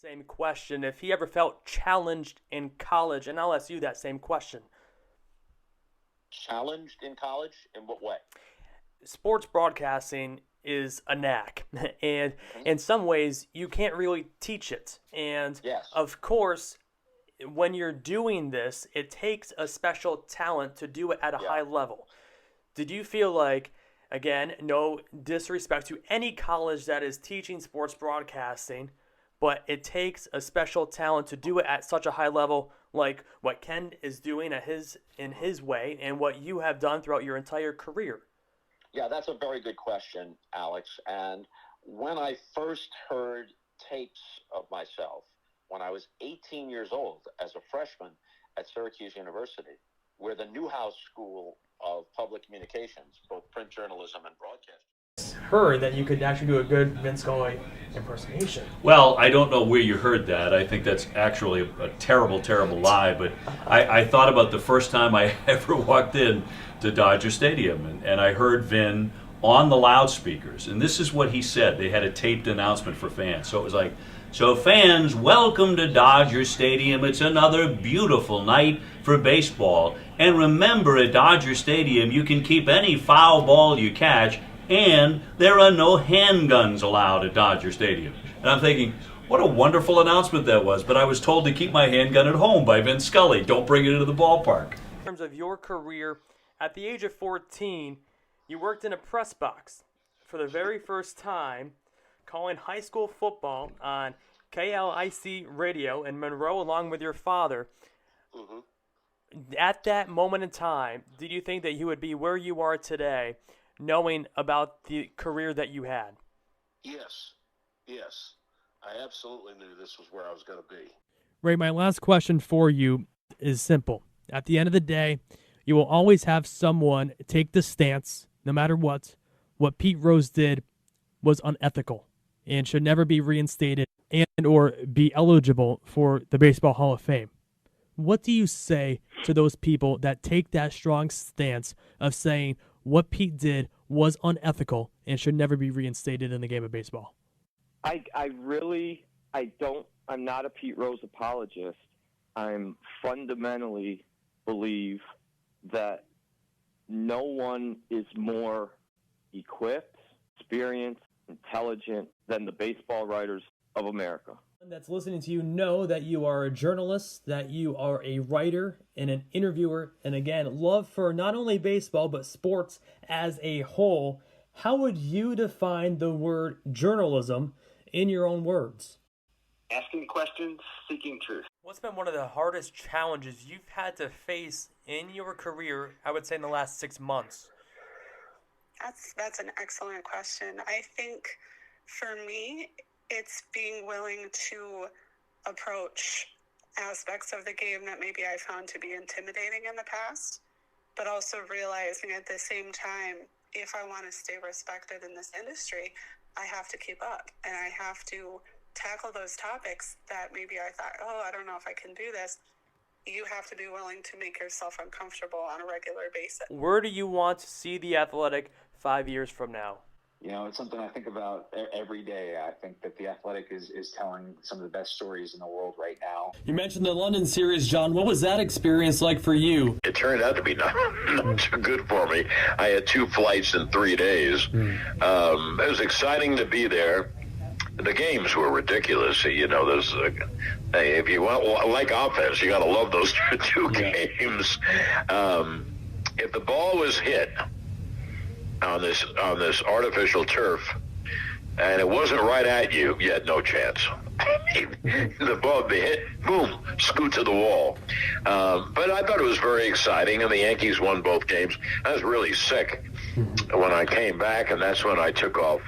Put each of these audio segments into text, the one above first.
Same question. If he ever felt challenged in college, and I'll ask you that same question. Challenged in college? In what way? Sports broadcasting is a knack, and in some ways you can't really teach it. And Yes. of course, when you're doing this, it takes a special talent to do it at a high level. Did you feel like, again, no disrespect to any college that is teaching sports broadcasting, but it takes a special talent to do it at such a high level, like what Ken is doing in his way and what you have done throughout your entire career? Yeah, that's a very good question, Alex. And when I first heard tapes of myself, when I was 18 years old as a freshman at Syracuse University, where the Newhouse School of Public Communications, both print journalism and broadcasting, Heard that you could actually do a good Vince Scully impersonation. Well, I don't know where you heard that. I think that's actually a terrible, terrible lie. But I thought about the first time I ever walked in to Dodger Stadium, and I heard Vin on the loudspeakers. And this is what he said. They had a taped announcement for fans. So it was like, "So fans, welcome to Dodger Stadium. It's another beautiful night for baseball. And remember, at Dodger Stadium, you can keep any foul ball you catch, and there are no handguns allowed at Dodger Stadium." And I'm thinking, what a wonderful announcement that was. But I was told to keep my handgun at home by Vince Scully. Don't bring it into the ballpark. In terms of your career, at the age of 14, you worked in a press box for the very first time, calling high school football on KLIC radio in Monroe along with your father. At that moment in time, did you think that you would be where you are today, knowing about the career that you had? Yes. I absolutely knew this was where I was going to be. Ray, my last question for you is simple. At the end of the day, you will always have someone take the stance, no matter what Pete Rose did was unethical and should never be reinstated and or be eligible for the Baseball Hall of Fame. What do you say to those people that take that strong stance of saying what Pete did was unethical and should never be reinstated in the game of baseball? I'm not a Pete Rose apologist. I'm fundamentally believe that no one is more equipped, experienced, intelligent than the baseball writers of America. That's listening to you know that you are a journalist, that you are a writer and an interviewer, and again, love for not only baseball but sports as a whole. How would you define the word journalism in your own words? Asking questions, seeking truth. What's been one of the hardest challenges you've had to face in your career, I would say in the last 6 months? That's an excellent question. I think for me, it's being willing to approach aspects of the game that maybe I found to be intimidating in the past, but also realizing at the same time, if I want to stay respected in this industry, I have to keep up and I have to tackle those topics that maybe I thought, I don't know if I can do this. You have to be willing to make yourself uncomfortable on a regular basis. Where do you want to see the Athletic 5 years from now? You know, it's something I think about every day. I think that the Athletic is telling some of the best stories in the world right now. You mentioned the London series, John. What was that experience like for you? It turned out to be not too good for me. I had 2 flights in 3 days. It was exciting to be there. The games were ridiculous. You know, there's if you like offense, you got to love those 2 games. If the ball was hit on this artificial turf, and it wasn't right at you, you had no chance. The ball be hit, boom, scoot to the wall. But I thought it was very exciting, and the Yankees won both games. I was really sick when I came back, and that's when I took off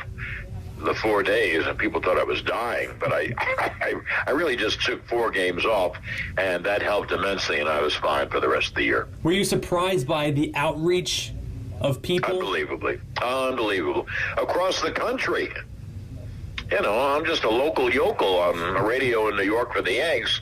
the 4 days, and people thought I was dying. But I really just took 4 games off, and that helped immensely, and I was fine for the rest of the year. Were you surprised by the outreach of people? Unbelievable. Across the country. You know, I'm just a local yokel on a radio in New York for the Yanks,